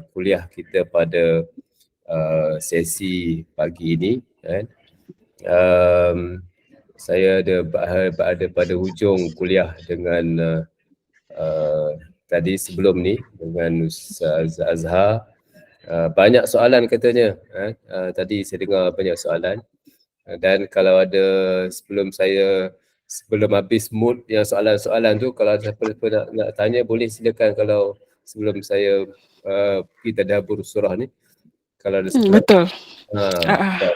kuliah kita pada sesi pagi ini kan. Saya ada pada hujung kuliah dengan tadi sebelum ni dengan Ustaz Azhar. Banyak soalan katanya tadi saya dengar banyak soalan, dan kalau ada sebelum habis mood yang soalan-soalan tu, kalau siapa nak tanya boleh silakan, kalau sebelum saya pergi tadabbur surah ni, kalau ada soalan. Betul.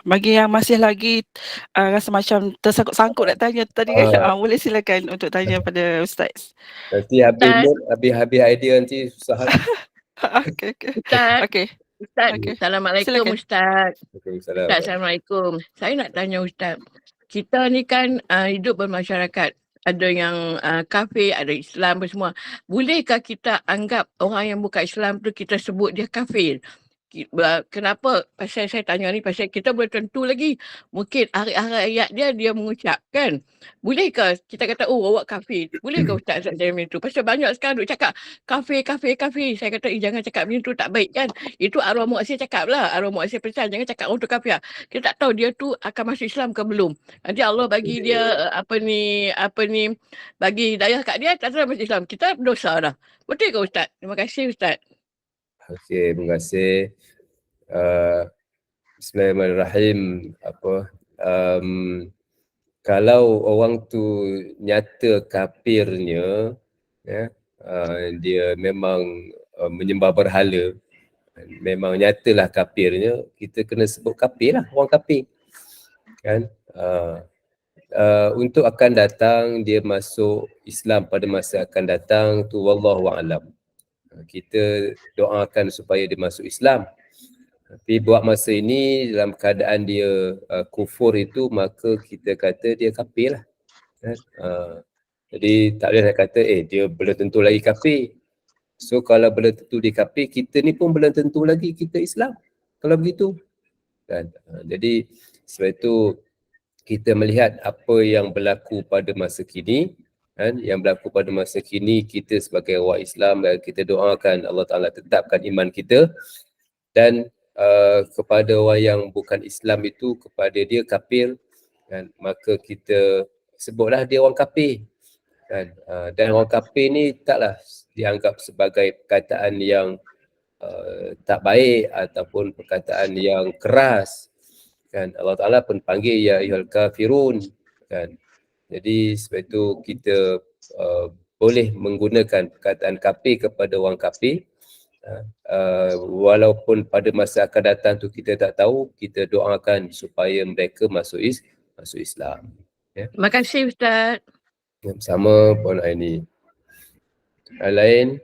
Bagi yang masih lagi rasa macam tersangkut-sangkut nak tanya tadi kan, boleh silakan untuk tanya pada Ustaz. Nanti habis mood, habis idea nanti susah. Okey. Ustaz, Assalamualaikum. Silakan. Ustaz. Waalaikumsalam. Ustaz, Assalamualaikum. Saya nak tanya Ustaz, kita ni kan hidup bermasyarakat, ada yang kafir, ada Islam semua. Bolehkah kita anggap orang yang bukan Islam tu kita sebut dia kafir? Kenapa pasal saya tanya ni, pasal kita boleh tentu lagi mungkin ayat dia mengucap kan, bolehkah kita kata awak kafir? Bolehkah Ustaz macam itu? Pasal banyak sekarang duk cakap kafir. Saya kata jangan cakap macam tu, tak baik kan. Itu arwah muasyir cakap lah, arwah muasyir pesan jangan cakap orang tu kafir. Kita tak tahu dia tu akan masuk Islam ke belum. Nanti Allah bagi dia bagi hidayah kat dia, tak tahu masuk Islam, kita berdosa dah. Betul ke Ustaz? Terima kasih Ustaz. Okey, terima kasih. Bismillahirrahmanirrahim. Kalau orang tu nyata kafirnya, dia memang menyembah berhala, memang nyatalah kafirnya, kita kena sebut kafir lah, orang kafir kan. Untuk akan datang dia masuk Islam pada masa akan datang tu wallahu a'lam. Kita doakan supaya dia masuk Islam. Tapi buat masa ini dalam keadaan dia kufur itu, maka kita kata dia kafir lah. Jadi tak boleh nak kata dia belum tentu lagi kafir. So kalau belum tentu dia kafir, kita ni pun belum tentu lagi kita Islam. Kalau begitu kan. Jadi sebab itu kita melihat apa yang berlaku pada masa kini kan, yang berlaku pada masa kini, kita sebagai orang Islam, dan kita doakan Allah Ta'ala tetapkan iman kita, dan kepada orang yang bukan Islam itu, kepada dia kafir kan, maka kita sebutlah dia orang kafir kan. Dan orang kafir ni taklah dianggap sebagai perkataan yang tak baik ataupun perkataan yang keras kan. Allah Ta'ala pun panggil ya ayyuhal kafirun kan. Jadi sebab itu kita boleh menggunakan perkataan kafir kepada orang kafir, walaupun pada masa akan datang tu kita tak tahu, kita doakan supaya mereka masuk Islam. Ya. Terima kasih Ustaz. Sama Puan Aini. Lain?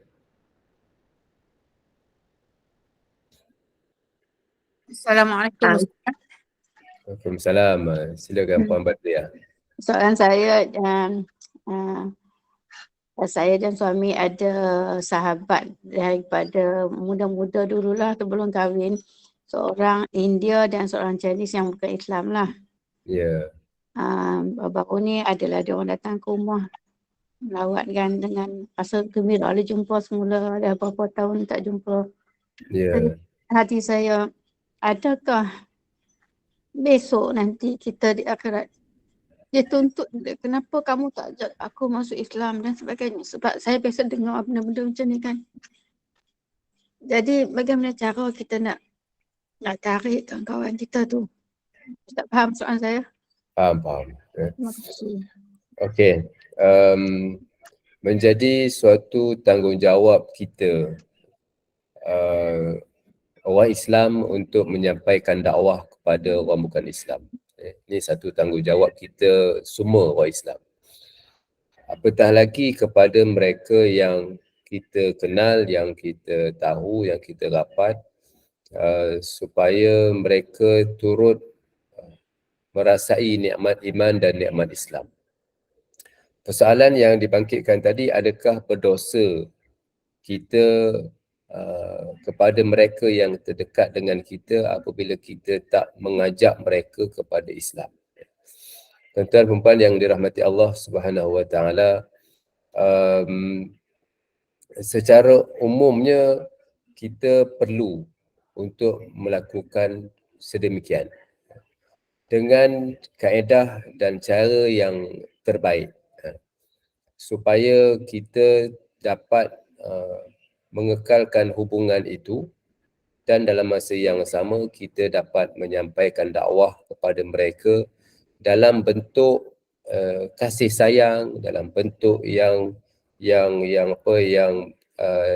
Assalamualaikum. Waalaikumsalam. Silakan Puan Badriah. Soalan saya, saya dan suami ada sahabat daripada muda-muda dululah sebelum kahwin. Seorang India dan seorang Chinese yang bukan Islam lah. Ya. Baru ni adalah dia orang datang ke rumah melawatkan dengan rasa gembira boleh jumpa semula, dah beberapa tahun tak jumpa. Ya. Hati saya, adakah besok nanti kita di akhirat dia tuntut kenapa kamu tak ajak aku masuk Islam dan sebagainya, sebab saya biasa dengar benda-benda macam ni kan. Jadi bagaimana cara kita nak tarik kawan-kawan kita tu? Tak faham soalan saya? Faham. Terima kasih. Okey. Menjadi suatu tanggungjawab kita orang Islam untuk menyampaikan dakwah kepada orang bukan Islam. Ini satu tanggungjawab kita semua orang Islam. Apatah lagi kepada mereka yang kita kenal, yang kita tahu, yang kita rapat, supaya mereka turut merasai nikmat iman dan nikmat Islam. Persoalan yang dibangkitkan tadi, adakah berdosa kita kepada mereka yang terdekat dengan kita apabila kita tak mengajak mereka kepada Islam? Tuan-tuan dan puan yang dirahmati Allah Subhanahu Wa Taala, secara umumnya kita perlu untuk melakukan sedemikian dengan kaedah dan cara yang terbaik supaya kita dapat mengekalkan hubungan itu dan dalam masa yang sama kita dapat menyampaikan dakwah kepada mereka dalam bentuk kasih sayang, dalam bentuk yang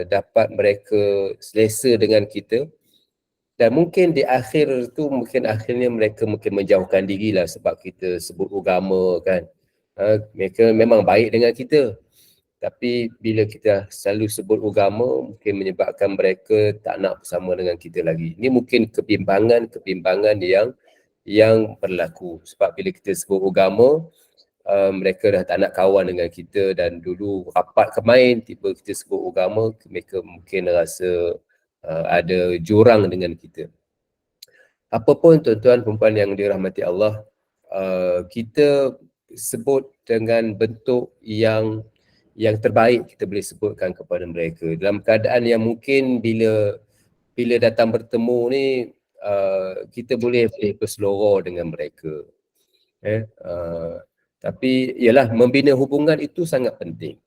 dapat mereka selesa dengan kita. Dan mungkin di akhir tu mungkin akhirnya mereka mungkin menjauhkan diri lah sebab kita sebut agama kan. Mereka memang baik dengan kita. Tapi bila kita selalu sebut agama mungkin menyebabkan mereka tak nak bersama dengan kita lagi. Ini mungkin kebimbangan yang berlaku. Sebab bila kita sebut agama, mereka dah tak nak kawan dengan kita dan dulu rapat kemain tiba kita sebut agama, mereka mungkin rasa ada jurang dengan kita. Apapun tuan-tuan perempuan yang dirahmati Allah, kita sebut dengan bentuk yang terbaik kita boleh sebutkan kepada mereka dalam keadaan yang mungkin bila datang bertemu ni kita boleh berseloroh dengan mereka. Tapi ialah membina hubungan itu sangat penting.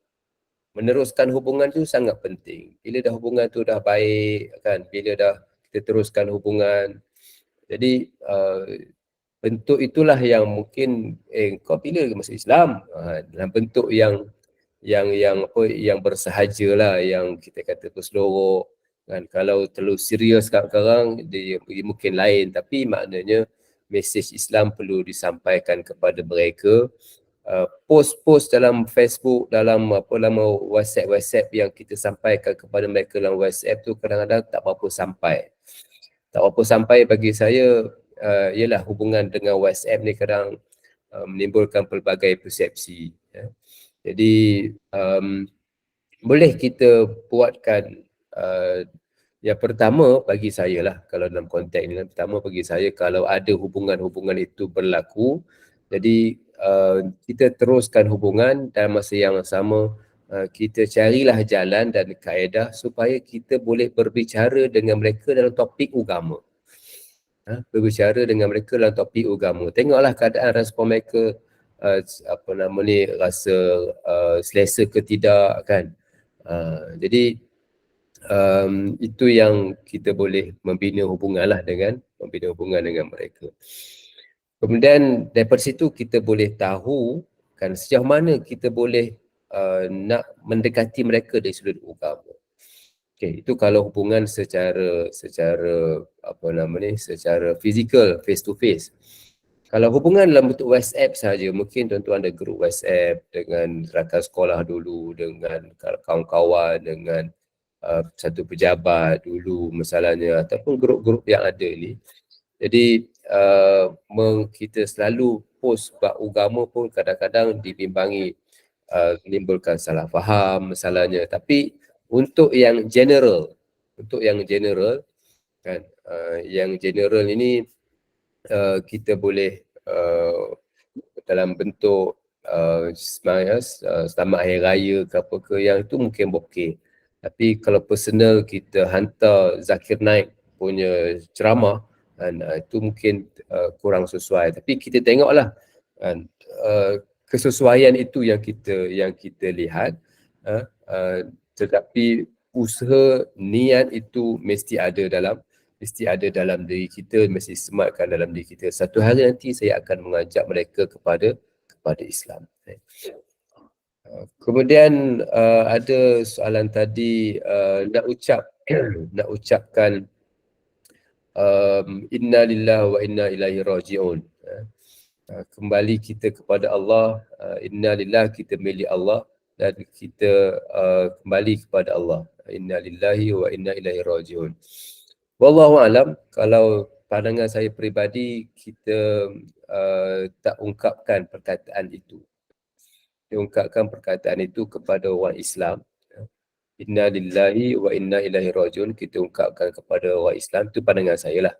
Meneruskan hubungan tu sangat penting. Bila dah hubungan tu dah baik kan, bila dah kita teruskan hubungan. Jadi bentuk itulah yang mungkin kau bila masuk Islam? Dalam bentuk yang bersahajalah, yang kita kata berselorok kan. Kalau terlalu serius sekarang dia mungkin lain, tapi maknanya mesej Islam perlu disampaikan kepada mereka. Post-post dalam Facebook, dalam WhatsApp yang kita sampaikan kepada mereka dalam WhatsApp tu kadang-kadang tak berapa sampai. Tak berapa sampai bagi saya. Ialah hubungan dengan WhatsApp ni kadang menimbulkan pelbagai persepsi. Jadi boleh kita buatkan yang pertama bagi saya lah, kalau dalam konteks ni, pertama bagi saya kalau ada hubungan-hubungan itu berlaku, jadi kita teruskan hubungan dalam masa yang sama, kita carilah jalan dan kaedah supaya kita boleh berbicara dengan mereka dalam topik agama. Berbicara dengan mereka dalam topik agama. Tengoklah keadaan respon mereka, rasa selesa ke tidak kan. Jadi itu yang kita boleh membina hubungan dengan mereka. Kemudian daripada situ kita boleh tahu kan sejauh mana kita boleh nak mendekati mereka dari sudut agama. Okey, itu kalau hubungan secara fizikal, face to face. Kalau hubungan dalam bentuk WhatsApp saja, mungkin tuan-tuan ada grup WhatsApp dengan rakan sekolah dulu, dengan kawan-kawan, dengan satu pejabat dulu misalnya, ataupun grup-grup yang ada ni. Jadi kita selalu post bab agama pun kadang-kadang dibimbangi menimbulkan salah faham misalnya. Tapi untuk yang general kan, yang general ini kita boleh dalam bentuk selamat hari raya ke apa ke, yang itu mungkin okey. Tapi kalau personal kita hantar Zakir Naik punya ceramah dan itu mungkin kurang sesuai. Tapi kita tengoklah kan, kesesuaian itu yang kita lihat, tetapi usaha niat itu mesti ada dalam diri kita, mesti sematkan dalam diri kita. Satu hari nanti saya akan mengajak mereka kepada Islam. Kemudian ada soalan tadi, nak ucapkan inna lillahi wa inna ilaihi raji'un. Kembali kita kepada Allah, inna lillahi kita milik Allah dan kita kembali kepada Allah. Inna lillahi wa inna ilaihi raji'un. Wallahu alam, kalau pandangan saya peribadi, kita tak ungkapkan perkataan itu. Diungkapkan perkataan itu kepada orang Islam. Inna lillahi wa inna ilaihi raji'un, kita ungkapkan kepada orang Islam, itu pandangan saya lah.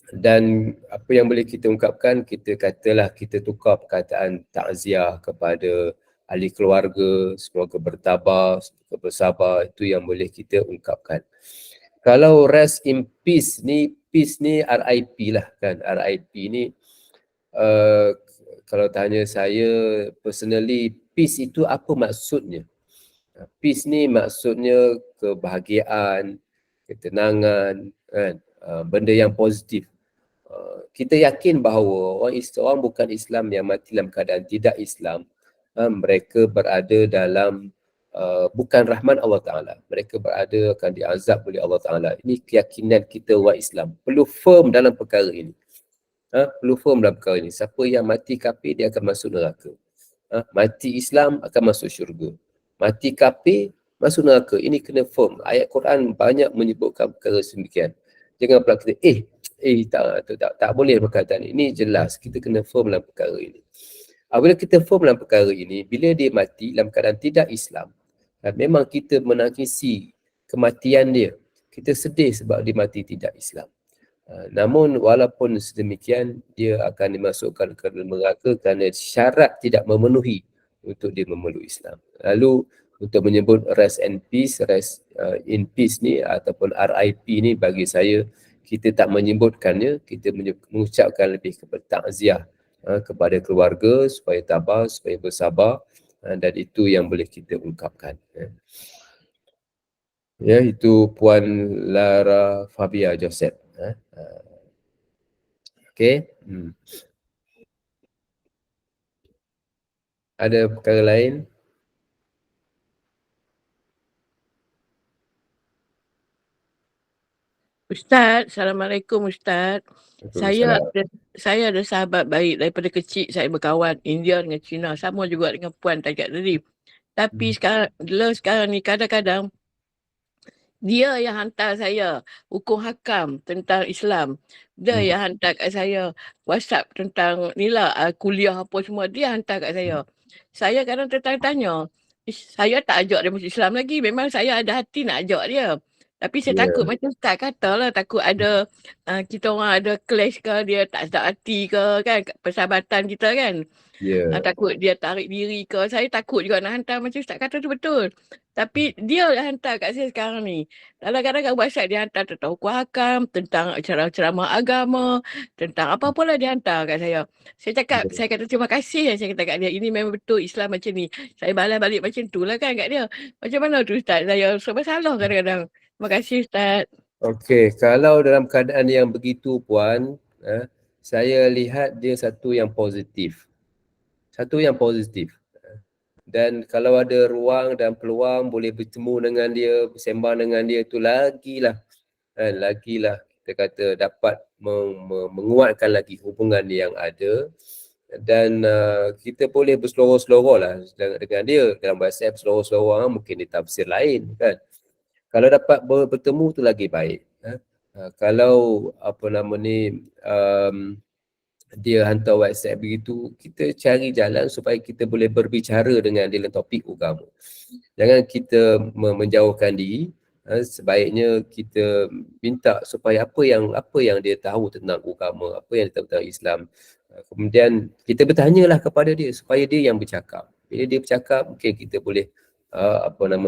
Dan apa yang boleh kita ungkapkan, kita katalah kita tukar perkataan takziah kepada ahli keluarga, semoga bertabah, semoga bersabar, itu yang boleh kita ungkapkan. Kalau rest in peace ni RIP lah kan. RIP ni kalau tanya saya personally, peace itu apa maksudnya? Peace ni maksudnya kebahagiaan, ketenangan, kan? Benda yang positif. Kita yakin bahawa orang bukan Islam yang mati dalam keadaan tidak Islam, mereka berada dalam bukan rahman Allah Ta'ala. Mereka berada akan diazab oleh Allah Ta'ala. Ini keyakinan kita orang Islam. Perlu firm dalam perkara ini. Perlu firm dalam perkara ini. Siapa yang mati kafir, dia akan masuk neraka. Mati Islam akan masuk syurga. Mati kafir, masuk neraka. Ini kena firm. Ayat Quran banyak menyebutkan perkara sedemikian. Jangan pula kita, tak boleh perkataan ini. Jelas, kita kena firm dalam perkara ini. Apabila kita firm dalam perkara ini, bila dia mati dalam keadaan tidak Islam, memang kita menangisi kematian dia. Kita sedih sebab dia mati tidak Islam. Namun walaupun sedemikian, dia akan dimasukkan ke neraka kerana syarat tidak memenuhi untuk dia memeluk Islam. Lalu untuk menyebut rest in peace ni ataupun RIP ni, bagi saya kita tak menyebutkannya, kita mengucapkan lebih kepada takziah kepada keluarga supaya tabah, supaya bersabar, dan itu yang boleh kita ungkapkan. Ya, itu Puan Lara Fabia Joseph. Okey. Ada perkara lain? Ustaz, Assalamualaikum Ustaz. Saya ada sahabat baik daripada kecil, saya berkawan India dengan Cina, sama juga dengan Puan tajak tadi. Tapi sekarang ni kadang-kadang dia yang hantar saya hukum hakam tentang Islam. Dia yang hantar kat saya WhatsApp tentang kuliah apa semua, dia hantar kat saya. Saya kadang tertanya-tanya, saya tak ajak dia masuk Islam lagi. Memang saya ada hati nak ajak dia. Tapi saya takut macam Ustaz katalah, takut ada kita orang ada clash ke, dia tak sedap hati ke kan, persahabatan kita kan. Takut dia tarik diri ke. Saya takut juga nak hantar macam Ustaz kata tu betul. Tapi dia yang hantar kat saya sekarang ni. Kadang-kadang kat WhatsApp dia hantar tentang hukum hakam, tentang ceramah agama, tentang apa-apa lah dia hantar kat saya. Saya kata terima kasih. Saya kata kat dia, ini memang betul Islam macam ni. Saya balas balik macam tu lah kan kat dia. Macam mana tu Ustaz? Saya serba salah kadang-kadang. Terima kasih Ustaz. Okey, kalau dalam keadaan yang begitu Puan, saya lihat dia satu yang positif. Dan kalau ada ruang dan peluang boleh bertemu dengan dia, bersembang dengan dia, tu lagilah kita kata dapat menguatkan lagi hubungan yang ada. Dan kita boleh berseloroh-seloroh lah dengan dia dalam WhatsApp, seloroh-seloroh mungkin dia tafsir lain kan. Kalau dapat bertemu tu lagi baik. Kalau dia hantar WhatsApp begitu, kita cari jalan supaya kita boleh berbicara dengan dia dalam topik agama. Jangan kita menjauhkan diri. Sebaiknya kita minta supaya apa yang dia tahu tentang agama, apa yang dia tahu tentang Islam. Kemudian kita bertanyalah kepada dia supaya dia yang bercakap. Bila dia bercakap, mungkin kita boleh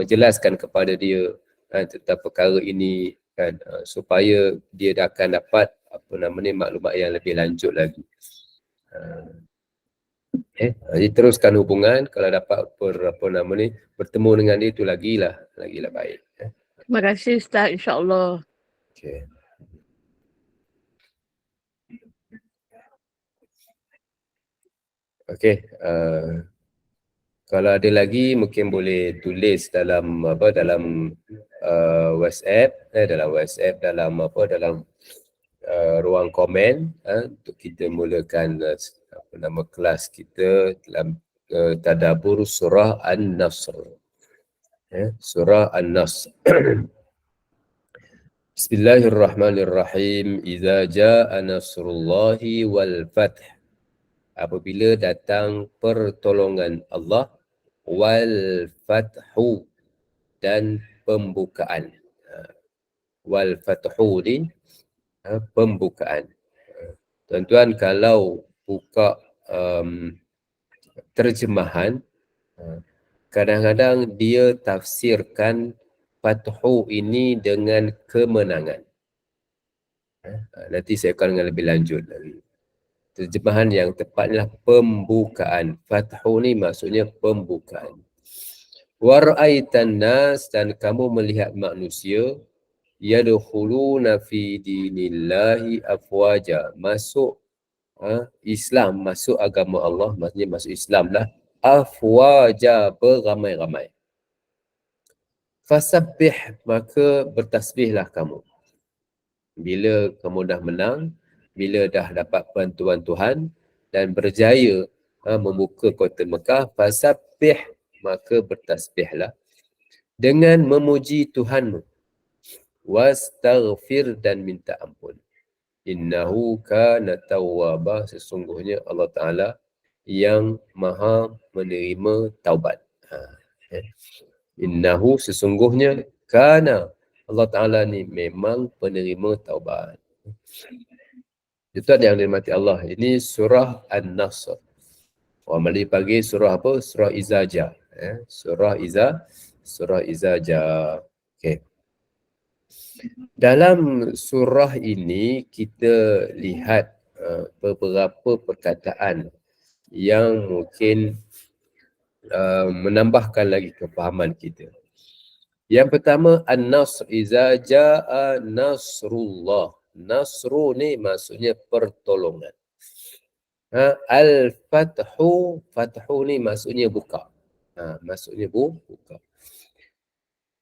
jelaskan kepada dia tentang perkara ini kan, supaya dia dah akan dapat maklumat yang lebih lanjut lagi. Jadi teruskan hubungan, kalau dapat bertemu dengan dia tu lagilah baik. Terima kasih Ustaz, insya-Allah. Okey. Kalau ada lagi mungkin boleh tulis dalam WhatsApp, dalam ruang komen untuk kita mulakan kelas kita dalam tadabbur surah An-Nasr. Surah An-Nasr. Bismillahirrahmanirrahim. Idza jaa nasrullahi wal fath. Apabila datang pertolongan Allah, wal fathu, dan pembukaan. Wal fathu ni pembukaan. Tuan-tuan kalau buka terjemahan Kadang-kadang dia tafsirkan fathu ini dengan kemenangan. Nanti saya akan lebih lanjut lagi. Terjemahan yang tepat adalah pembukaan. Fathu ni maksudnya pembukaan. Wara'aitan nas, dan kamu melihat manusia yadkhuluna fi dinillahi afwaja, masuk Islam, masuk agama Allah, maksudnya masuk Islam lah, afwaja, beramai-ramai. Fasabbih, maka bertasbihlah kamu. Bila kamu dah menang, bila dah dapat bantuan Tuhan dan berjaya membuka kota Mekah, fasabbih, maka bertasbihlah dengan memuji Tuhanmu. Wastaghfir, dan minta ampun. Innahu kana tawwaba, sesungguhnya Allah Ta'ala yang maha menerima taubat. Innahu, sesungguhnya, kana, Allah Ta'ala ni memang penerima taubat. Itu yang dirahmati Allah. Ini surah An-Nasr. Orang Melayu panggil surah apa? Surah Izaja. Surah Izaja. Okay. Dalam surah ini kita lihat beberapa perkataan yang mungkin menambahkan lagi kefahaman kita. Yang pertama, An-Nasr, iza jaa nasrullah. Nasru ni maksudnya pertolongan. Al-Fathu, Fathu ni maksudnya buka. Maksudnya buka.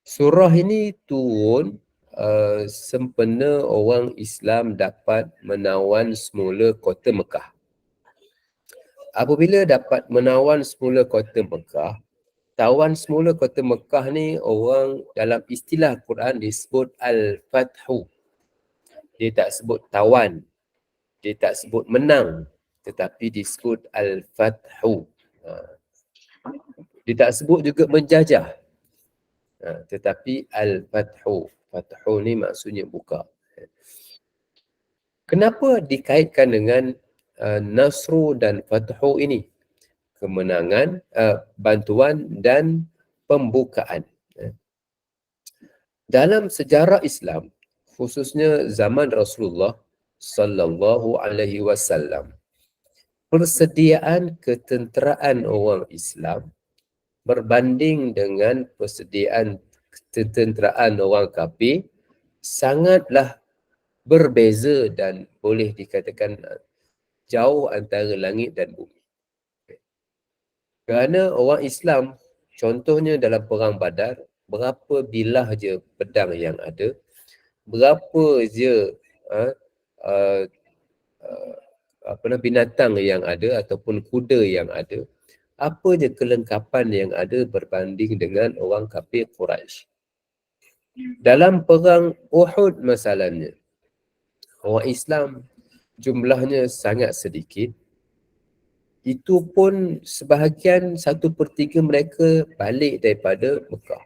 Surah ini turun sempena orang Islam dapat menawan semula kota Mekah. Apabila dapat menawan semula kota Mekah, tawan semula kota Mekah ni orang dalam istilah Quran disebut Al-Fathu. Dia tak sebut tawan, dia tak sebut menang, tetapi disebut Al-Fathu. Dia tak sebut juga menjajah, tetapi Al-Fathu. Fathu ni maksudnya buka. Kenapa dikaitkan dengan Nasru dan Fathu ini? Kemenangan, bantuan dan pembukaan. Dalam sejarah Islam, khususnya zaman Rasulullah sallallahu alaihi wasallam, persediaan ketenteraan orang Islam berbanding dengan persediaan ketenteraan orang kafir sangatlah berbeza dan boleh dikatakan jauh antara langit dan bumi. Kerana orang Islam, contohnya dalam perang Badar, berapa bilah je pedang yang ada, berapa je binatang yang ada ataupun kuda yang ada, apa je kelengkapan yang ada berbanding dengan orang kafir Quraisy. Dalam perang Uhud masalahnya, orang Islam jumlahnya sangat sedikit. Itu pun sebahagian 1/3 mereka balik daripada Mekah.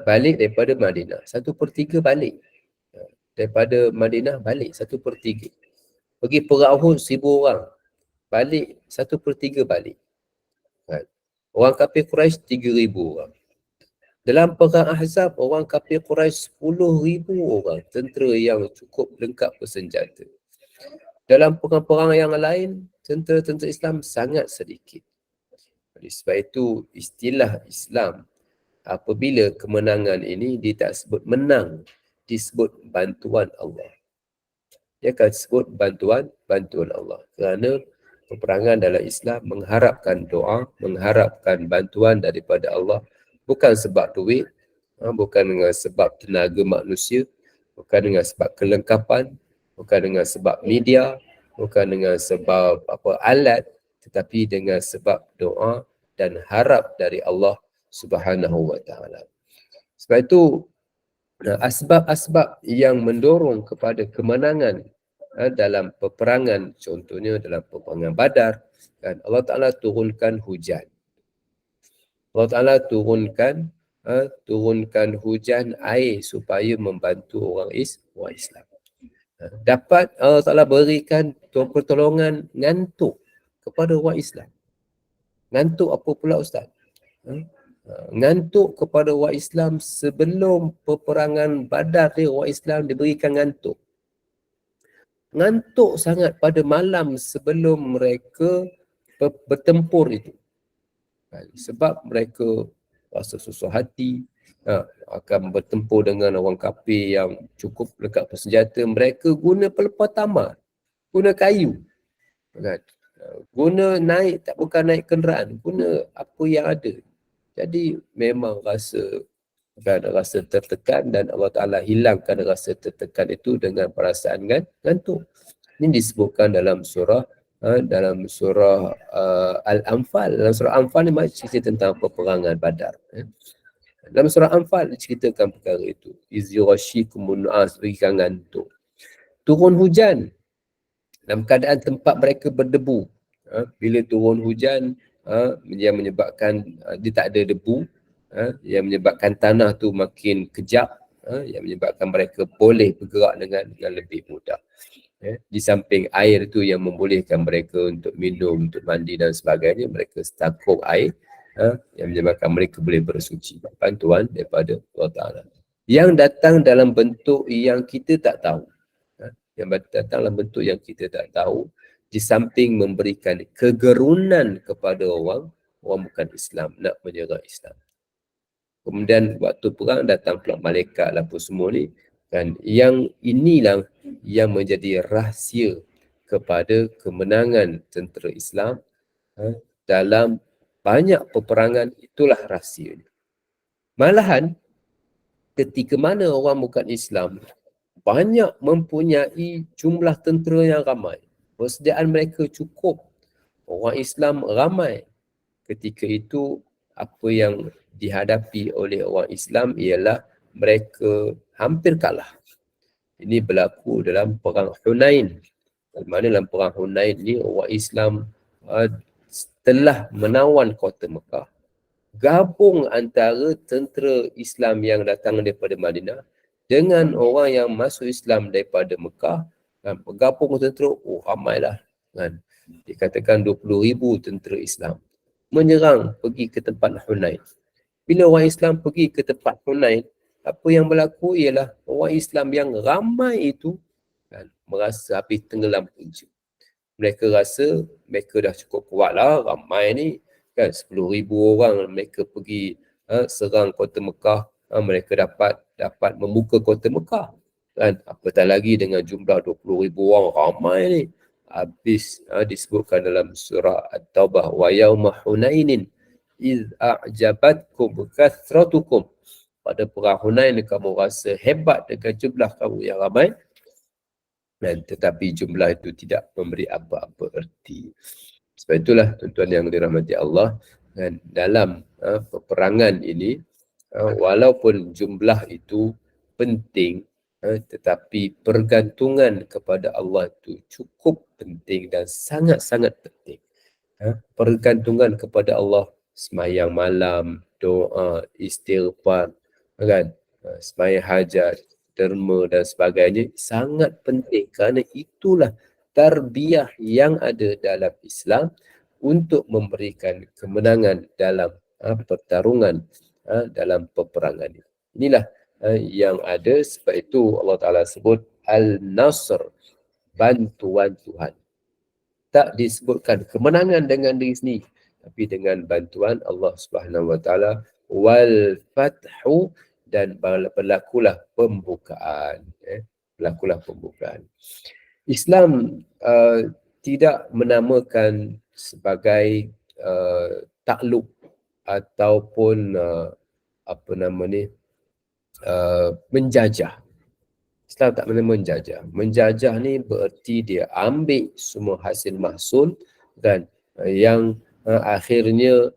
Balik daripada Madinah. 1/3 balik. Daripada Madinah balik 1/3. Pergi perang Uhud 1,000 orang. Balik 1/3 balik. Orang kafir Quraisy 3,000 orang. Dalam perang Ahzab, orang kafir Quraisy 10,000 orang. Tentera yang cukup lengkap bersenjata. Dalam perang-perang yang lain, tentera-tentera Islam sangat sedikit. Oleh sebab itu, istilah Islam, apabila kemenangan ini, dia tak sebut menang, disebut bantuan Allah. Dia akan sebut bantuan Allah. Kerana peperangan dalam Islam mengharapkan doa, mengharapkan bantuan daripada Allah, bukan sebab duit, bukan dengan sebab tenaga manusia, bukan dengan sebab kelengkapan, bukan dengan sebab media, bukan dengan sebab alat, tetapi dengan sebab doa dan harap dari Allah Subhanahu wa taala. Sebab itu asbab-asbab yang mendorong kepada kemenangan dalam peperangan, contohnya dalam peperangan Badar, kan, Allah Ta'ala turunkan hujan. Allah Ta'ala turunkan hujan air supaya membantu orang Islam. Dapat Allah Ta'ala berikan pertolongan ngantuk kepada orang Islam. Ngantuk apa pula Ustaz? Ngantuk kepada orang Islam sebelum peperangan Badar ni, orang Islam diberikan ngantuk. Ngantuk sangat pada malam sebelum mereka bertempur itu. Sebab mereka rasa susah hati, akan bertempur dengan orang kafir yang cukup lengkap bersenjata. Mereka guna pelepah tamar, guna kayu, kan? Guna naik, bukan naik kenderaan, guna apa yang ada. Jadi memang rasa tertekan, dan Allah Ta'ala hilangkan rasa tertekan itu dengan perasaan ngantuk. Ini disebutkan dalam surah Al-Anfal. Dalam surah Al-Anfal ni cerita tentang peperangan Badar. Dalam surah Al-Anfal diceritakan perkara itu. Iz yughashikumun nu'as, berikan ngantuk. Turun hujan dalam keadaan tempat mereka berdebu. Bila turun hujan, yang menyebabkan dia tak ada debu, yang menyebabkan tanah tu makin kejap, yang menyebabkan mereka boleh bergerak dengan lebih mudah. Di samping air tu yang membolehkan mereka untuk minum, untuk mandi dan sebagainya, mereka stakuk air, yang menyebabkan mereka boleh bersuci. Bantuan daripada Allah Ta'ala yang datang dalam bentuk yang kita tak tahu. Yang datang dalam bentuk yang kita tak tahu, di samping memberikan kegerunan kepada orang bukan Islam nak menyerang Islam. Kemudian waktu perang datang pula malaikat apa semua ni, dan yang inilah yang menjadi rahsia kepada kemenangan tentera Islam dalam banyak peperangan. Itulah rahsianya. Malahan ketika mana orang bukan Islam banyak mempunyai jumlah tentera yang ramai, persediaan mereka cukup, orang Islam ramai, ketika itu apa yang dihadapi oleh orang Islam ialah mereka hampir kalah. Ini berlaku dalam perang Hunain. Di mana dalam perang Hunain ni orang Islam telah menawan kota Mekah, gabung antara tentera Islam yang datang daripada Madinah dengan orang yang masuk Islam daripada Mekah, bergabung tentera, ramailah, kan. Dikatakan 20,000 tentera Islam menyerang pergi ke tempat Hunain. Bila orang Islam pergi ke tempat Hunain, apa yang berlaku ialah orang Islam yang ramai itu, kan, merasa habis tenggelam punca. Mereka rasa mereka dah cukup kuat lah, ramai ni, kan, 10,000 orang mereka pergi serang kota Mekah, mereka dapat membuka kota Mekah, kan. Apatah lagi dengan jumlah 20,000 orang ramai ni. Habis disebutkan dalam surah At-Taubah, wa yauma Hunainin iz a'jabatkum kathratukum. Pada perang Hunain kamu rasa hebat dengan jumlah kamu yang ramai, dan tetapi jumlah itu tidak memberi apa-apa erti. Sebab itulah tuan-tuan yang dirahmati Allah, dan dalam peperangan ini, walaupun jumlah itu penting, tetapi pergantungan kepada Allah itu cukup penting dan sangat-sangat penting. Pergantungan kepada Allah, sembahyang malam, doa, istighfar, kan, sembahyang hajat, derma dan sebagainya sangat penting, kerana itulah tarbiyah yang ada dalam Islam untuk memberikan kemenangan dalam pertarungan, dalam peperangan ini. Inilah yang ada. Sebab itu Allah Ta'ala sebut Al-Nasr, bantuan Tuhan. Tak disebutkan kemenangan dengan diri sendiri, tapi dengan bantuan Allah Subhanahu Wa Ta'ala. Wal fathu, dan berlakulah pembukaan. Berlakulah pembukaan. Islam tidak menamakan sebagai takluk ataupun menjajah. Islam tak pernah menjajah. Menjajah ni bererti dia ambil semua hasil mahsul, dan yang akhirnya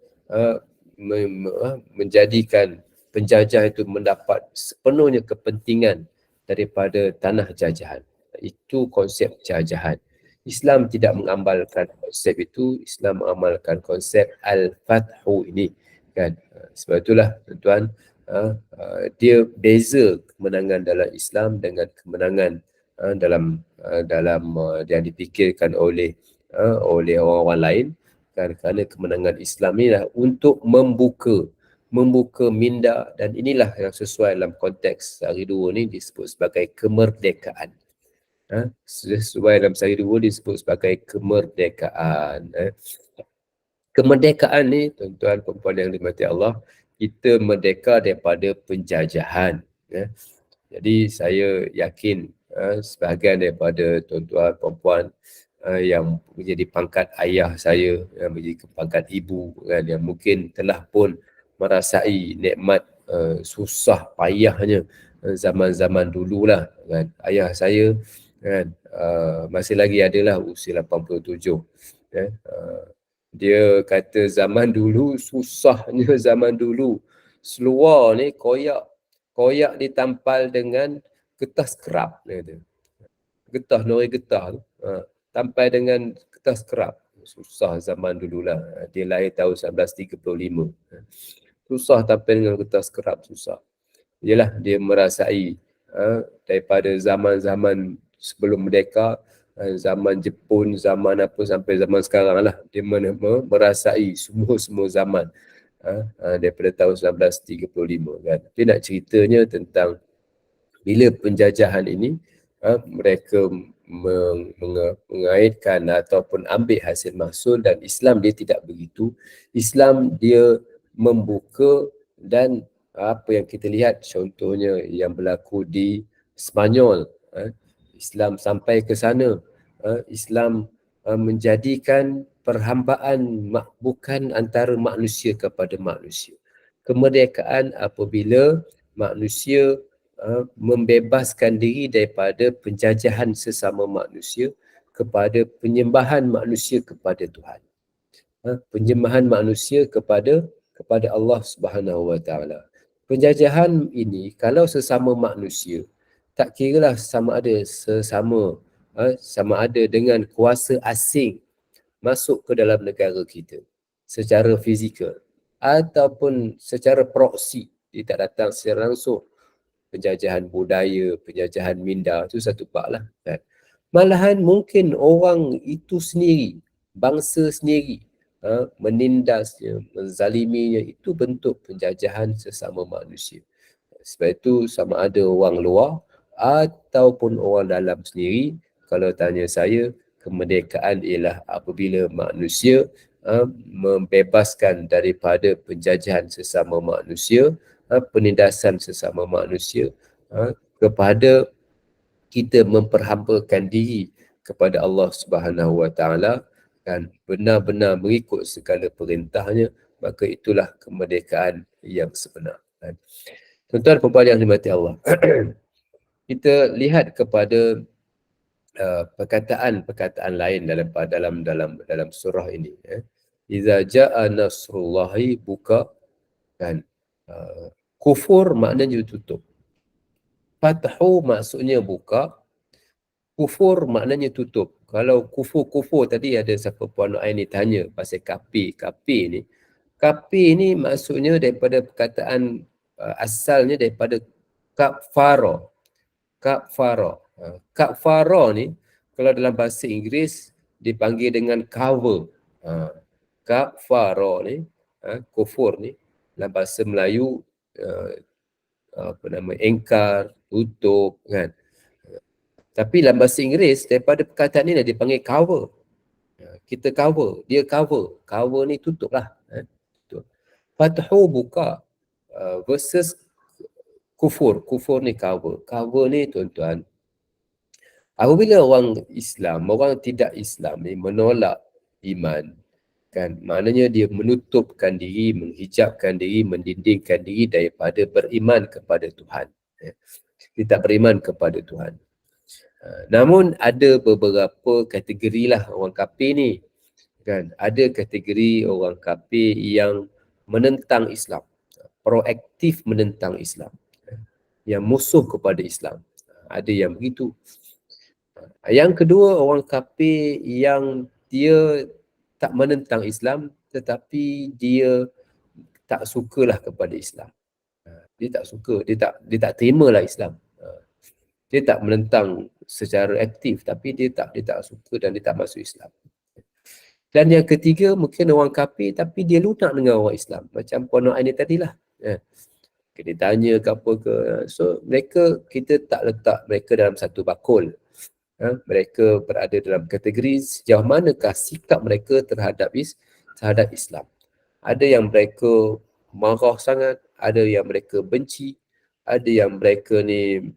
menjadikan penjajah itu mendapat sepenuhnya kepentingan daripada tanah jajahan. Itu konsep jajahan. Islam tidak mengamalkan konsep itu. Islam mengamalkan konsep al-fathu ini, kan. Sebab itulah tuan-tuan, dia beza kemenangan dalam Islam dengan kemenangan dalam yang dipikirkan oleh orang-orang lain. kan, kerana kemenangan Islam inilah untuk membuka minda, dan inilah yang sesuai dalam konteks Sehari Dua ni disebut sebagai kemerdekaan. Sesuai dalam Sehari Dua disebut sebagai kemerdekaan. Kemerdekaan ni, tuan-tuan perempuan yang dirahmati Allah, kita merdeka daripada penjajahan. Jadi saya yakin sebahagian daripada tuan-tuan perempuan yang menjadi pangkat ayah saya, yang menjadi pangkat ibu kan, yang mungkin telah pun merasai nikmat susah payahnya zaman-zaman dululah kan. Ayah saya kan masih lagi adalah usia 87 kan. Dia kata zaman dulu susahnya, zaman dulu seluar ni koyak ditampal dengan kertas kerap, dia kata. Getah, nori getah tu tampal dengan kertas kerap. Susah zaman dululah. Dia lahir tahun 1935. Susah tampal dengan kertas kerap, susah. Yalah, dia merasai daripada zaman-zaman sebelum merdeka, zaman Jepun, zaman apa sampai zaman sekarang lah, dia merasai semua zaman daripada tahun 1935 kan. Dia nak ceritanya tentang bila penjajahan ini mereka mengaitkan ataupun ambil hasil mahsul, dan Islam dia tidak begitu. Islam dia membuka, dan apa yang kita lihat contohnya yang berlaku di Spanyol, Islam sampai ke sana. Islam menjadikan perhambaan bukan antara manusia kepada manusia. Kemerdekaan apabila manusia membebaskan diri daripada penjajahan sesama manusia kepada penyembahan manusia kepada Tuhan. Penyembahan manusia kepada Allah Subhanahu Wa Taala. Penjajahan ini kalau sesama manusia, tak kiralah sama ada dengan kuasa asing masuk ke dalam negara kita secara fizikal ataupun secara proksi, dia tak datang secara langsung. Penjajahan budaya, penjajahan minda, itu satu bab lah kan. Malahan mungkin orang itu sendiri, bangsa sendiri menindasnya, menzaliminya, itu bentuk penjajahan sesama manusia. Sebab itu sama ada orang luar ataupun orang dalam sendiri, kalau tanya saya, kemerdekaan ialah apabila manusia membebaskan daripada penjajahan sesama manusia, penindasan sesama manusia, kepada kita memperhambakan diri kepada Allah Subhanahu Wa Taala dan benar-benar mengikut segala perintahnya, maka itulah kemerdekaan yang sebenar. Tuan-tuan perempuan yang dirahmati Allah, kita lihat kepada perkataan lain dalam surah ini. Iza jaa nasrullahi buka, kan, kufur maknanya tutup. Fathu maksudnya buka, kufur maknanya tutup. Kalau kufur tadi ada siapa Puan Aini tanya pasal kapi ni. Kapi ni maksudnya daripada perkataan asalnya daripada kafara. Kafara ni kalau dalam bahasa Inggeris dipanggil dengan cover. Kafara ni, kufur ni dalam bahasa Melayu engkar, tutup kan. Tapi dalam bahasa Inggeris daripada perkataan ni dipanggil cover. Kita cover, dia cover. Cover ni tutup lah. Fathu buka versus kufur. Kufur ni cover. Cover ni tuan-tuan, apabila orang Islam, orang tidak Islam ni menolak iman, kan, maknanya dia menutupkan diri, menghijabkan diri, mendindingkan diri daripada beriman kepada Tuhan. Dia tak beriman kepada Tuhan. Namun ada beberapa kategori lah orang kafir ni, kan. Ada kategori orang kafir yang menentang Islam, proaktif menentang Islam, yang musuh kepada Islam. Ada yang begitu. Yang kedua, orang kafir yang dia tak menentang Islam tetapi dia tak sukalah kepada Islam. Dia tak suka, dia tak terimalah Islam. Dia tak menentang secara aktif tapi dia tak suka dan dia tak masuk Islam. Dan yang ketiga mungkin orang kafir tapi dia lunak dengan orang Islam. Macam Puan Nur Aini tadilah. Dia tanya ke apa ke. So mereka, kita tak letak mereka dalam satu bakul. Mereka berada dalam kategori sejauh manakah sikap mereka terhadap Islam. Ada yang mereka marah sangat, ada yang mereka benci, ada yang mereka ni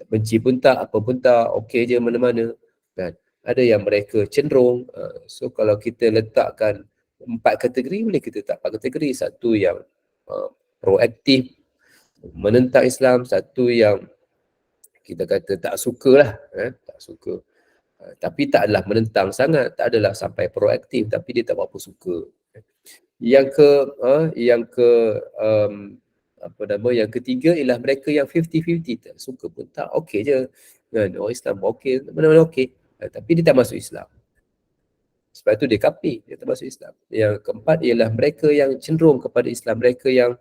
benci pun tak, apa pun tak, okey je mana-mana. Kan? Ada yang mereka cenderung. So kalau kita letakkan 4 kategori, boleh kita letak 4 kategori. Satu yang proaktif menentang Islam, satu yang kita kata tak suka lah, tak suka. Tapi tak adalah menentang sangat, tak adalah sampai proaktif, tapi dia tak berapa suka. Yang ketiga ialah mereka yang 50-50, tak suka pun tak, okey je. Kan? Orang Islam okey, mana-mana okey. Tapi dia tak masuk Islam. Sebab tu dia kafir, dia tak masuk Islam. Yang keempat ialah mereka yang cenderung kepada Islam, mereka yang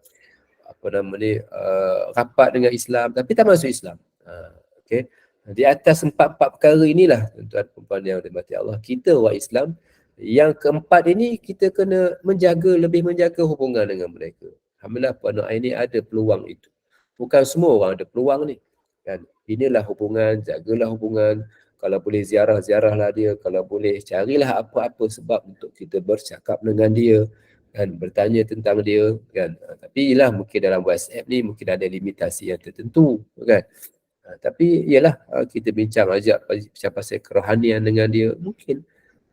rapat dengan Islam tapi tak masuk Islam. Okey. Di atas 4 perkara inilah tuan-tuan dan puan yang dirahmati Allah, kita orang Islam yang keempat ini kita kena lebih menjaga hubungan dengan mereka. Alhamdulillah Puan Nur Aini ada peluang itu. Bukan semua orang ada peluang ni. Kan? Inilah hubungan, jagalah hubungan. Kalau boleh ziarah-ziarahlah dia. Kalau boleh carilah apa-apa sebab untuk kita bercakap dengan dia. Kan? Bertanya tentang dia. Kan? Tapi ialah mungkin dalam WhatsApp ni mungkin ada limitasi yang tertentu. Kan? Tapi ialah kita bincang ajak pasal kerohanian dengan dia. Mungkin.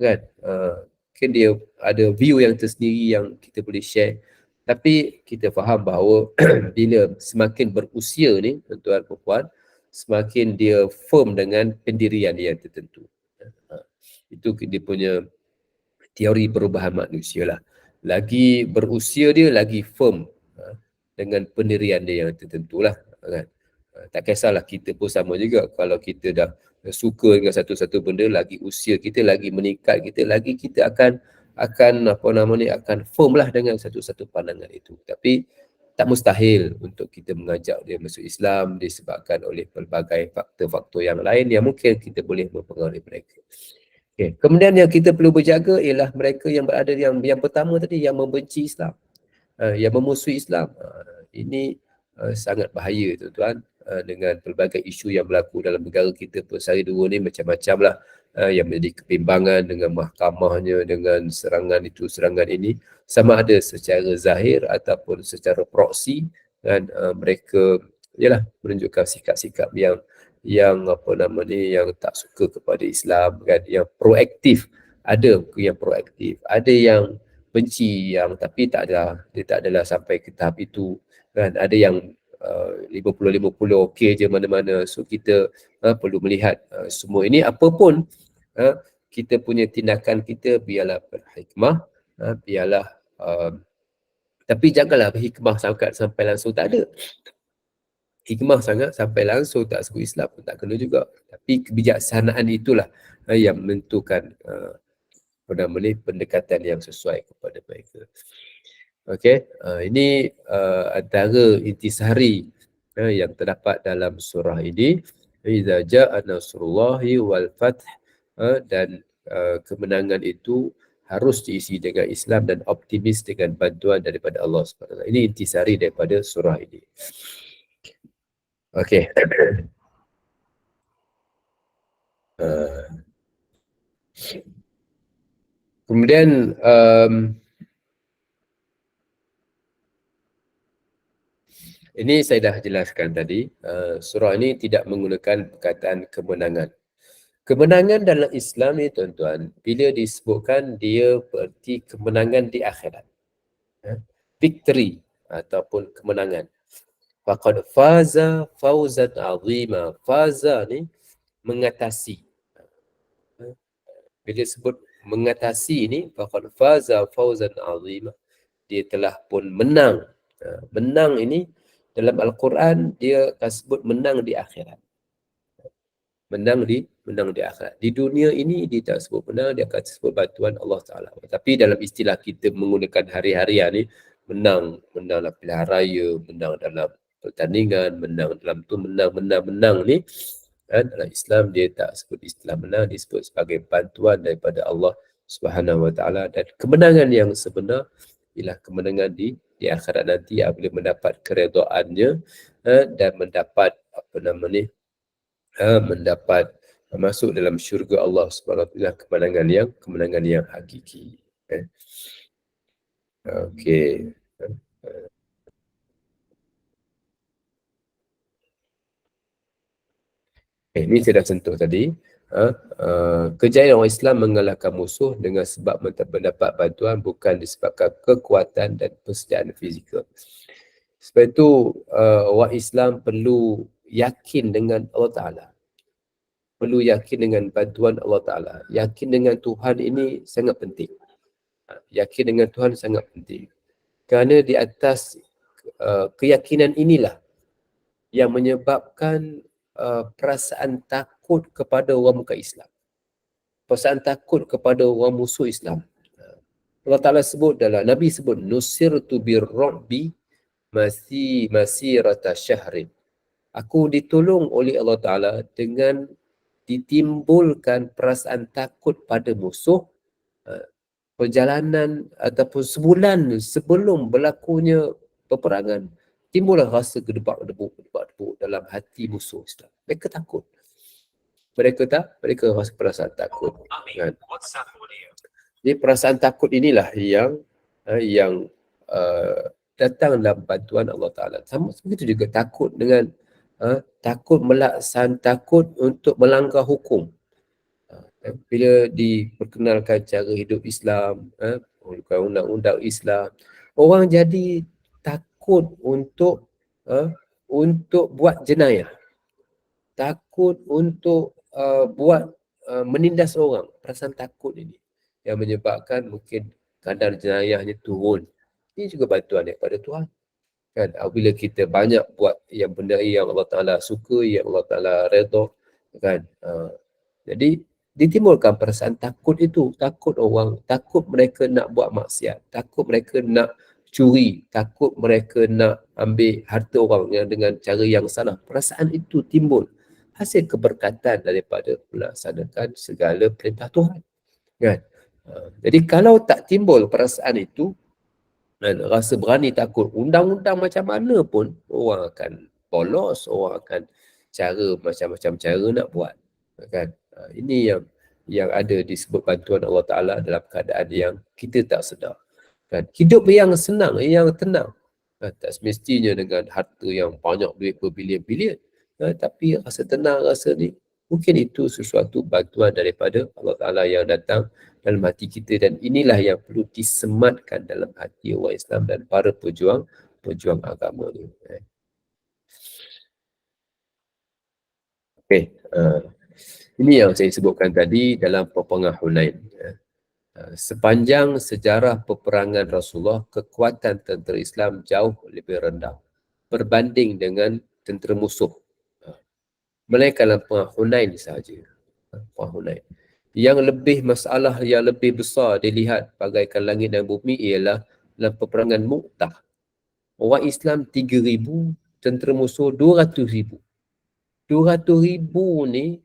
Kan? Mungkin dia ada view yang tersendiri yang kita boleh share. Tapi kita faham bahawa bila semakin berusia ni tuan-tuan dan puan, semakin dia firm dengan pendirian dia yang tertentu. Itu dia punya teori perubahan manusia lah. Lagi berusia dia lagi firm dengan pendirian dia yang tertentu lah. Kan? Tak kisahlah, kita pun sama juga. Kalau kita dah suka dengan satu-satu benda, lagi usia kita lagi meningkat, kita akan firm lah dengan satu-satu pandangan itu. Tapi tak mustahil untuk kita mengajak dia masuk Islam disebabkan oleh pelbagai faktor-faktor yang lain yang mungkin kita boleh mempengaruhi mereka. Okay. Kemudian yang kita perlu berjaga ialah mereka yang berada yang pertama tadi, yang membenci Islam, yang memusuhi Islam. Ini sangat bahaya tuan-tuan. Dengan pelbagai isu yang berlaku dalam negara kita pun sehari dua ni macam-macam lah yang menjadi kebimbangan dengan mahkamahnya, dengan serangan itu, serangan ini, sama ada secara zahir ataupun secara proksi. Dan mereka menunjukkan sikap-sikap yang yang tak suka kepada Islam, kan, yang proaktif. Ada yang proaktif, ada yang benci, yang tapi dia tak adalah sampai ke tahap itu, kan. Ada yang 50-50 okey je mana-mana. So kita perlu melihat semua ini. Apapun kita punya tindakan kita, biarlah berhikmah, biarlah tapi janganlah berhikmah sampai langsung tak ada. Hikmah sangat sampai langsung tak sebut Islam pun tak kena juga. Tapi kebijaksanaan itulah yang menentukan pendekatan yang sesuai kepada mereka. Okey, ini antara intisari yang terdapat dalam surah ini. Iza ja'a nasrullahi wal fath, dan kemenangan itu harus diisi dengan Islam dan optimis dengan bantuan daripada Allah SWT. Ini intisari daripada surah ini. Okey. Kemudian ini saya dah jelaskan tadi, surah ini tidak menggunakan perkataan kemenangan. Kemenangan dalam Islam ni tuan-tuan, bila disebutkan dia berarti kemenangan di akhirat. Victory ataupun kemenangan. Faqad faza fawzan azima. Faza ni mengatasi. Bila sebut mengatasi ni, faqad faza fawzan azima. Dia telah pun menang. Menang ini dalam Al-Quran dia akan sebut menang di akhirat. Menang di akhirat. Di dunia ini dia tak sebut menang, dia akan sebut bantuan Allah Ta'ala. Tapi dalam istilah kita menggunakan hari-harian ni, menang dalam pilihan raya, menang dalam pertandingan, menang dalam tu, menang ni, dalam Islam dia tak sebut istilah menang, dia sebut sebagai bantuan daripada Allah Subhanahu wa ta'ala, dan kemenangan yang sebenar ialah kemenangan di akhirat nanti apabila mendapat keredaannya dan mendapat mendapat masuk dalam syurga Allah Subhanahu wa ta'ala, kemenangan yang hakiki. Okey. Ini saya dah sentuh tadi. Kejayaan orang Islam mengalahkan musuh dengan sebab mendapat bantuan bukan disebabkan kekuatan dan persediaan fizikal. Sebab itu orang Islam perlu yakin dengan Allah Ta'ala. Perlu yakin dengan bantuan Allah Ta'ala. Yakin dengan Tuhan ini sangat penting. Yakin dengan Tuhan sangat penting. Kerana di atas keyakinan inilah yang menyebabkan perasaan takut kepada orang muka Islam. Perasaan takut kepada orang musuh Islam. Allah Ta'ala sebut Nabi sebut, nusirtu birrabbi masirata syahrin. Aku ditolong oleh Allah Ta'ala dengan ditimbulkan perasaan takut pada musuh perjalanan ataupun sebulan sebelum berlakunya peperangan, timbullah rasa gedebak-gedebuk dalam hati musuh Islam. Mereka takut. Mereka rasa perasaan takut. Kan? Jadi perasaan takut inilah yang datang dalam bantuan Allah Ta'ala. Sama begitu juga takut dengan takut untuk melanggar hukum. Bila diperkenalkan cara hidup Islam, undang-undang Islam, orang jadi takut untuk buat jenayah, takut untuk menindas orang. Perasaan takut ini yang menyebabkan mungkin kadar jenayahnya turun. Ini juga bantuan daripada Tuhan. Kan, apabila kita banyak buat yang benda yang Allah Ta'ala suka, yang Allah Ta'ala redha, kan. Jadi ditimbulkan perasaan takut itu, takut mereka nak buat maksiat, takut mereka nak curi, takut mereka nak ambil harta orang yang dengan cara yang salah. Perasaan itu timbul hasil keberkatan daripada melaksanakan segala perintah Tuhan. Kan? Jadi kalau tak timbul perasaan itu, dan rasa berani takut, undang-undang macam mana pun orang akan polos, orang akan macam-macam cara nak buat. Kan? Ini yang ada disebut bantuan Allah Ta'ala dalam keadaan yang kita tak sedar. Kan? Hidup yang senang, yang tenang. Tak semestinya dengan harta yang banyak, duit berbilion-bilion. Tapi rasa tenang, rasa ni, mungkin itu sesuatu bantuan daripada Allah Ta'ala yang datang dalam hati kita, dan inilah yang perlu disematkan dalam hati orang Islam dan para pejuang agama ni. Okey, ini yang saya sebutkan tadi dalam peperangan Hunain. Sepanjang sejarah peperangan Rasulullah, kekuatan tentera Islam jauh lebih rendah berbanding dengan tentera musuh. Melainkan dalam perang Hunain sahaja. Perang Hunain. Yang lebih masalah yang lebih besar dilihat bagaikan langit dan bumi ialah dalam peperangan Mu'tah. Orang Islam 3,000, tentera musuh 200,000. 200,000 ni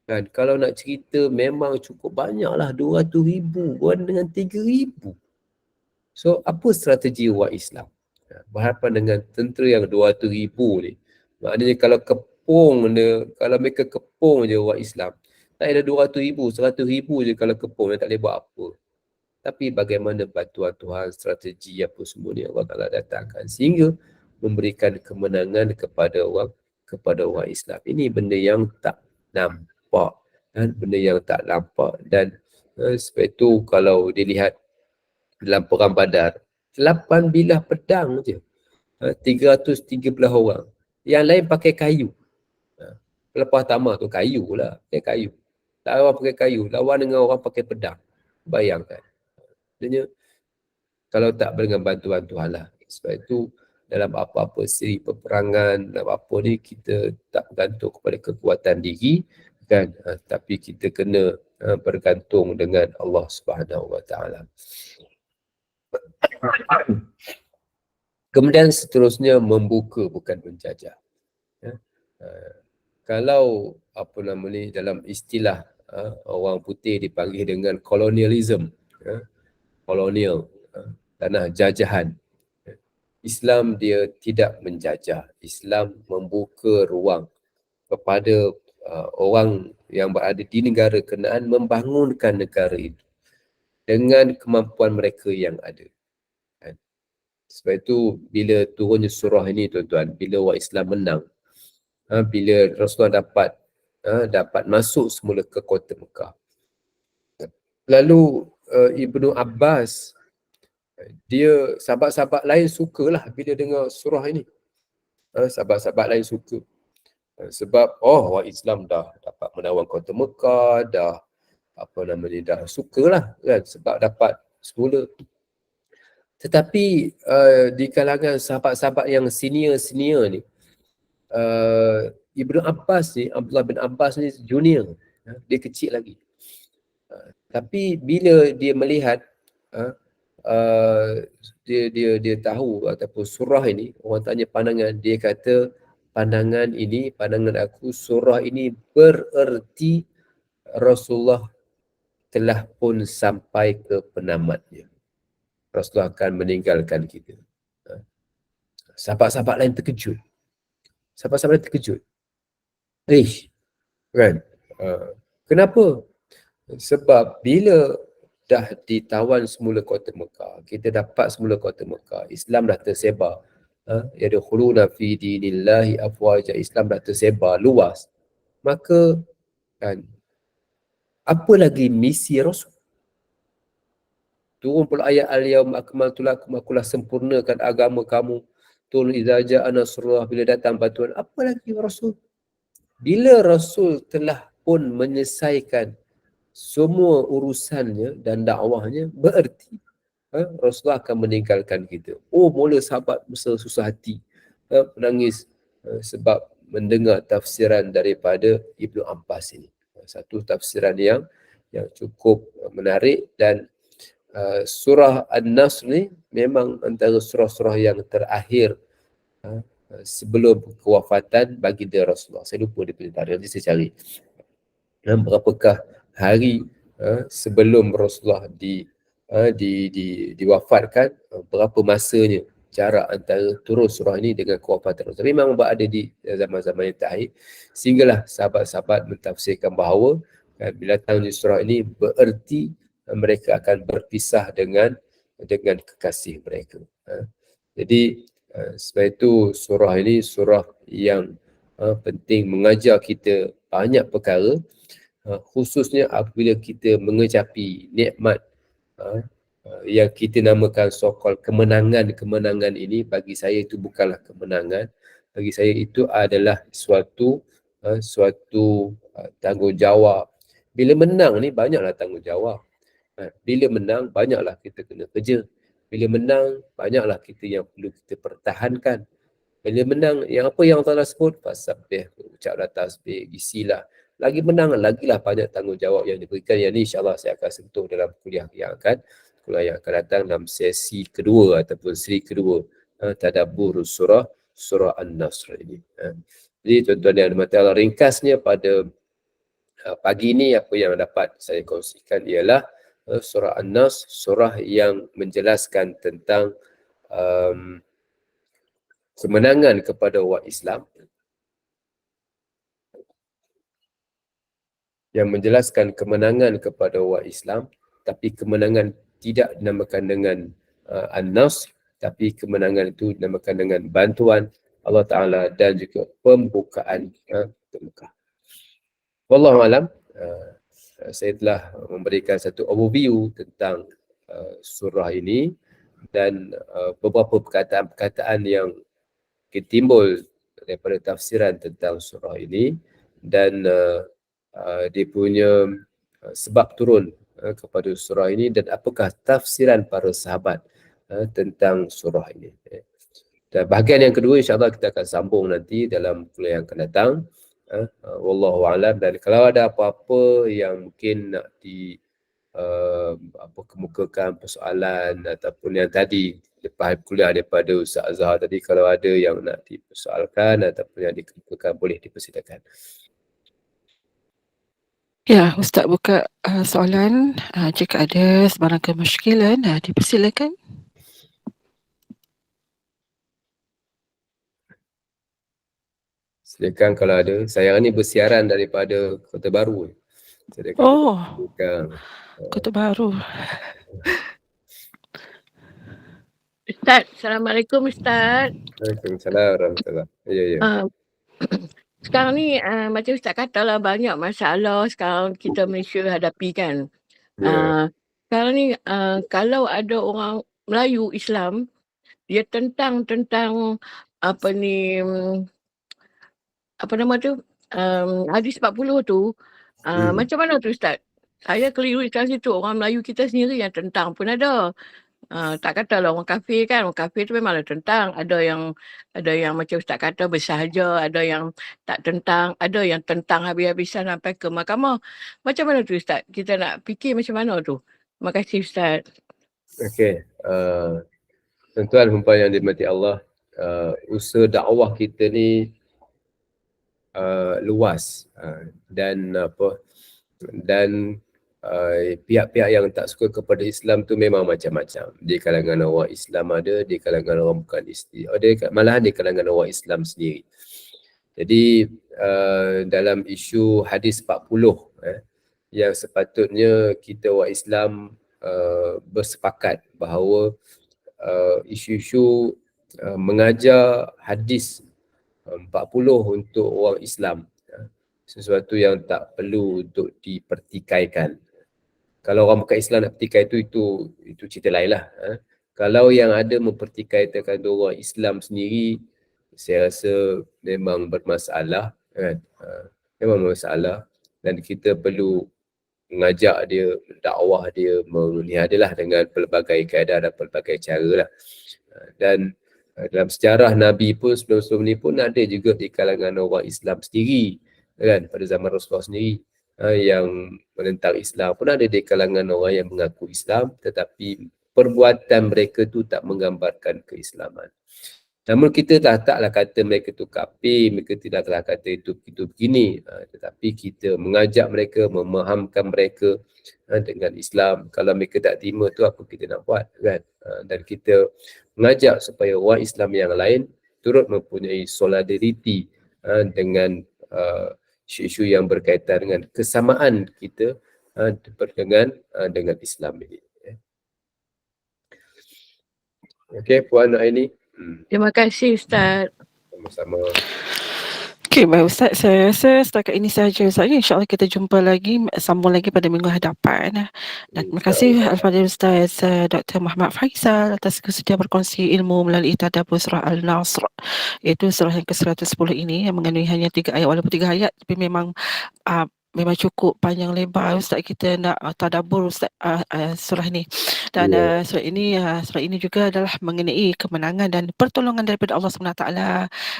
kan, kalau nak cerita memang cukup banyaklah. 200,000 dengan 3,000. So apa strategi orang Islam berhadapan dengan tentera yang 200,000 ni? Maknanya kalau mereka kepung je orang Islam, tak ada 200,000, 100,000 je kalau kepung, tak boleh buat apa. Tapi bagaimana bantuan Tuhan, strategi apa semua ni Allah Ta'ala datangkan sehingga memberikan kemenangan kepada orang Islam. Ini benda yang tak nampak, dan benda yang tak nampak. Dan sebab itu kalau dilihat dalam perang Badar, 8 bilah pedang je, 313 orang. Yang lain pakai kayu. Lepas tamah tu kayu lah, pakai kayu. Lawan pakai kayu, lawan dengan orang pakai pedang. Bayangkan. Maksudnya, kalau tak dengan bantuan Tuhan lah. Sebab itu, dalam apa-apa siri peperangan, dalam apa ni, kita tak bergantung kepada kekuatan diri, kan? Tapi kita kena bergantung dengan Allah Subhanahu Wa Ta'ala. Kemudian seterusnya membuka, bukan menjajah. Kalau dalam istilah orang putih dipanggil dengan kolonialism, kolonial, tanah jajahan. Islam dia tidak menjajah. Islam membuka ruang kepada orang yang berada di negara kenaan membangunkan negara itu dengan kemampuan mereka yang ada. Sebab itu bila turunnya surah ini tuan-tuan, bila orang Islam menang, bila Rasulullah dapat masuk semula ke kota Mekah. Lalu Ibnu Abbas, dia sahabat-sahabat lain sukalah bila dengar surah ini. Sahabat-sahabat lain suka. Sebab orang Islam dah dapat menawan kota Mekah, dah dah sukalah kan sebab dapat semula. Tetapi di kalangan sahabat-sahabat yang senior ni, Ibnu Abbas ni, Abdullah bin Abbas ni junior, dia kecil lagi. Tapi bila dia melihat dia tahu ataupun surah ini, orang tanya pandangan, dia kata pandangan aku, surah ini bererti Rasulullah telah pun sampai ke penamatnya. Rasulullah akan meninggalkan kita. Sahabat-sahabat lain terkejut. Kan? Kenapa? Sebab bila dah ditawan semula kota Mekah, kita dapat semula kota Mekah, Islam dah tersebar. Yadkhuluna fi dinillahi afwaja, Islam dah tersebar luas. Maka kan, apa lagi misi Rasul? Turun pula ayat al-yawma akmaltu lakum, akulah sempurnakan agama kamu. Turun idza ja'a nasrullah, bila datang bantuan. Apa lagi Rasul? Bila Rasul telah pun menyelesaikan semua urusannya dan dakwahnya, bererti Rasulullah akan meninggalkan kita. Mula sahabat susah hati, menangis sebab mendengar tafsiran daripada Ibnu Abbas ini. Satu tafsiran yang cukup menarik. Dan surah An-Nasr ni memang antara surah-surah yang terakhir sebelum kewafatan baginda Rasulullah. Saya lupa dia punya tarikh, nanti saya cari. Berapakah hari sebelum Rasulullah diwafatkan, berapa masanya jarak antara turun surah ini dengan kewafatan Rasulullah. Tapi memang berada di zaman-zaman yang terakhir, sehinggalah sahabat-sahabat mentafsirkan bahawa bila datang surah ini bererti mereka akan berpisah dengan kekasih mereka. Jadi sebab itu surah ini surah yang penting mengajar kita banyak perkara, khususnya apabila kita mengecapi nikmat yang kita namakan so-called kemenangan ini. Bagi saya itu bukanlah kemenangan, bagi saya itu adalah suatu tanggungjawab. Bila menang ni banyaklah tanggungjawab. Bila menang banyaklah kita kena kerja. Bila menang banyaklah kita yang perlu kita pertahankan. Bila menang, yang apa yang Allah sebut, fasabbih, ucaplah tasbih, isilah. Lagi menang, lagilah banyak tanggungjawab yang diberikan. Yang ni insyaAllah saya akan sentuh dalam kuliah yang akan datang dalam sesi kedua ataupun seri kedua tadabbur surah An-Nasr ini. Jadi tuan-tuan yang dirahmati Allah, ringkasnya pada pagi ini apa yang dapat saya kongsikan ialah surah An-Nasr, surah yang menjelaskan tentang kemenangan kepada umat Islam, yang menjelaskan kemenangan kepada umat Islam, tapi kemenangan tidak dinamakan dengan An-Nasr, tapi kemenangan itu dinamakan dengan bantuan Allah Ta'ala dan juga pembukaan Mekah. Wallahu alam, saya telah memberikan satu overview tentang surah ini dan beberapa perkataan-perkataan yang timbul daripada tafsiran tentang surah ini dan dia punya sebab turun kepada surah ini dan apakah tafsiran para sahabat tentang surah ini. Dan bahagian yang kedua insyaAllah kita akan sambung nanti dalam kuliah yang akan datang. Wallahu a'lam. Dan kalau ada apa-apa yang mungkin nak kemukakan persoalan ataupun yang tadi lepas kuliah daripada Ustaz Azhar tadi, kalau ada yang nak dipersoalkan ataupun yang dikemukakan boleh dipersilakan. Ya, Ustaz buka soalan. Jika ada sebarang kemusykilan, dipersilakan. Silakan kalau ada. Saya ni bersiaran daripada Kota Baru. Saya dekat Kota Oh, Baru sekarang. Kota Baru. Ustaz, Assalamualaikum Ustaz. Waalaikumsalam warahmatullahi. Ya, ya. Uh, sekarang ni macam Ustaz katalah banyak masalah sekarang kita Malaysia hadapi kan. Ya. Sekarang ni kalau ada orang Melayu Islam, dia tentang apa ni, apa nama tu, hadis 40 tu, macam mana tu Ustaz? Saya keliru kat situ, orang Melayu kita sendiri yang tentang pun ada. Tak katalah orang kafir kan, orang kafir tu memanglah tentang. Ada yang macam Ustaz kata bersahaja, ada yang tak tentang, ada yang tentang habis-habisan sampai ke mahkamah. Macam mana tu Ustaz? Kita nak fikir macam mana tu? Terima kasih Ustaz. Okey. Tuan-tuan hamba yang dirahmati Allah, usaha dakwah kita ni luas dan pihak-pihak yang tak suka kepada Islam tu memang macam-macam. Di kalangan orang Islam ada, di kalangan orang bukan Islam ada, malahan di kalangan orang Islam sendiri. Jadi dalam isu hadis 40 yang sepatutnya kita orang Islam bersepakat bahawa isu-isu mengajar hadis 40 untuk orang Islam sesuatu yang tak perlu untuk dipertikaikan. Kalau orang bukan Islam nak pertikai itu cerita lain lah. Kalau yang ada mempertikaikan orang Islam sendiri, saya rasa memang bermasalah kan. Memang bermasalah dan kita perlu mengajak dia, dakwah dia, menihadalah dengan pelbagai kaedah dan pelbagai cara lah. Dan dalam sejarah Nabi pun sebelum-sebelum ni pun ada juga di kalangan orang Islam sendiri kan, pada zaman Rasulullah sendiri yang menentang Islam pun ada di kalangan orang yang mengaku Islam tetapi perbuatan mereka tu tak menggambarkan keislaman. Namun kita taklah kata mereka tu kafir, mereka tidaklah kata itu begini, tetapi kita mengajak mereka, memahamkan mereka dengan Islam. Kalau mereka tak terima tu apa kita nak buat kan? Dan kita mengajak supaya orang Islam yang lain turut mempunyai solidariti dengan isu-isu yang berkaitan dengan kesamaan kita dengan Islam ini. Okey, Puan Aini. Terima kasih Ustaz. Sama-sama. Okey, baik Ustaz. Saya rasa setakat ini sahaja Ustaz. InsyaAllah kita jumpa lagi, sambung lagi pada minggu hadapan. Dan terima kasih Al-Fadhil Ustaz Dr. Muhammad Faisal atas kesedia berkongsi ilmu melalui tadabbur surah Al-Nasr, iaitu surah yang ke-110 ini yang mengandungi hanya 3 ayat, walaupun 3 ayat tapi memang cukup panjang lebar Ustaz kita nak tadabbur Ustaz surah ini. Dan surah ini juga adalah mengenai kemenangan dan pertolongan daripada Allah SWT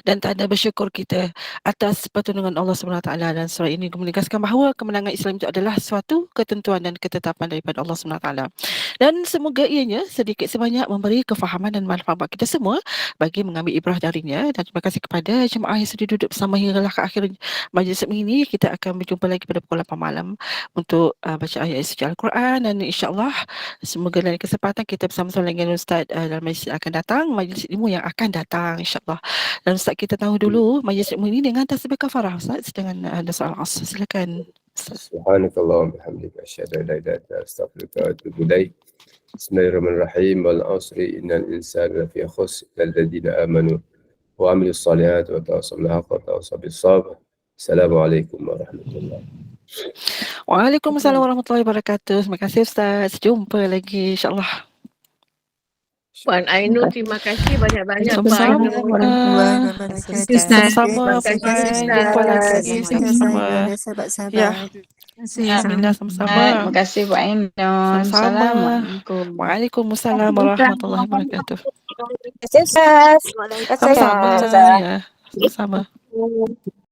dan tanda bersyukur kita atas pertolongan Allah SWT. Dan surah ini menegaskan bahawa kemenangan Islam itu adalah suatu ketentuan dan ketetapan daripada Allah SWT. Dan semoga ianya sedikit sebanyak memberi kefahaman dan manfaat bagi kita semua bagi mengambil ibrah darinya. Dan terima kasih kepada jemaah yang sudah duduk bersama hinggalah ke akhir majlis ini. Kita akan berjumpa lagi pada pukul 8 malam untuk baca ayat suci Al-Quran, dan insyaAllah semoga dalam kesempatan kita bersama-sama dengan Ustaz dalam majlis akan datang, majlis ilmu yang akan datang insyaAllah. Dan Ustaz kita tahu dulu majlis ilmu ini dengan tasbih kafarah Ustaz dengan dosa al-asr. Silakan Ustaz. Subhanakallahumma bihamdika asyhadu an la ilaha illa anta astaghfiruka wa atubu ilaik. Bismillahirrahmanirrahim. Wal 'asri innal insana lafi khusr illa alladziina aamanu wa 'amilus salihati wa tawassaw bil haqqi wa tawassaw bis sabr. Assalamualaikum warahmatullahi wabarakatuh. Waalaikumsalam warahmatullahi wabarakatuh. Terima kasih Ustaz. Jumpa lagi insyaAllah. Puan Ainul, terima kasih banyak-banyak Puan Sama-sama. Ainul. Sama-sama. Jumpa lagi. Sama-sama. Ya. Alhamdulillah, sama-sama. Terima kasih Pak Ainul. Sama-sama. Assalamualaikum. Waalaikumsalam warahmatullahi wabarakatuh. Terima kasih Ustaz. Sama-sama. Ya. Sama-sama.